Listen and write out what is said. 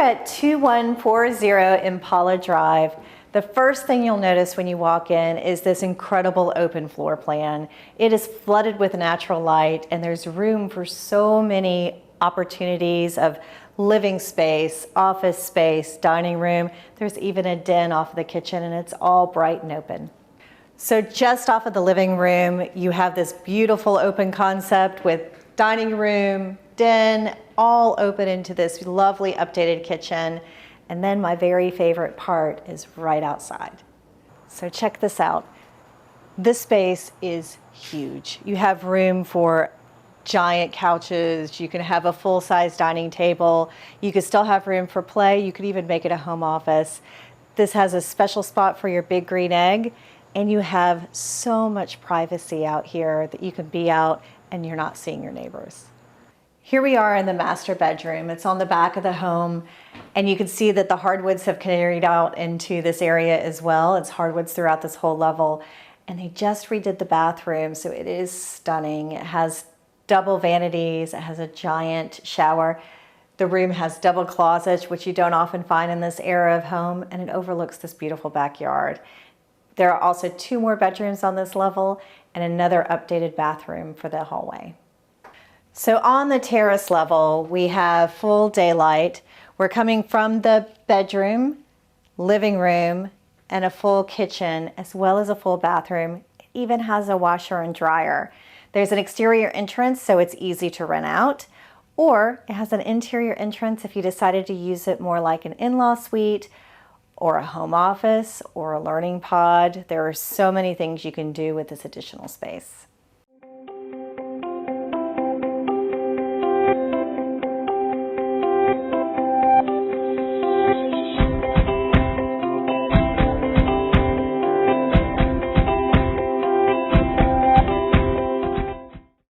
at 2140 Impala Drive. The first thing you'll notice when you walk in is this incredible open floor plan. It is flooded with natural light, and there's room for so many opportunities of living space, office space, dining room. There's even a den off of the kitchen, and it's all bright and open. So just off of the living room, you have this beautiful open concept with dining room, den, all open into this lovely updated kitchen. And then my very favorite part is right outside. So check this out. This space is huge. You have room for giant couches. You can have a full-size dining table. You could still have room for play. You could even make it a home office. This has a special spot for your big green egg. And you have so much privacy out here that you can be out and you're not seeing your neighbors. Here we are in the master bedroom. It's on the back of the home, and you can see that the hardwoods have carried out into this area as well. It's hardwoods throughout this whole level, and they just redid the bathroom, so it is stunning. It has double vanities, it has a giant shower. The room has double closets, which you don't often find in this era of home, and it overlooks this beautiful backyard. There are also 2 more bedrooms on this level and another updated bathroom for the hallway. So on the terrace level, we have full daylight. We're coming from the bedroom, living room, and a full kitchen, as well as a full bathroom. It even has a washer and dryer. There's an exterior entrance, so it's easy to rent out, or it has an interior entrance if you decided to use it more like an in-law suite, or a home office, or a learning pod. There are so many things you can do with this additional space.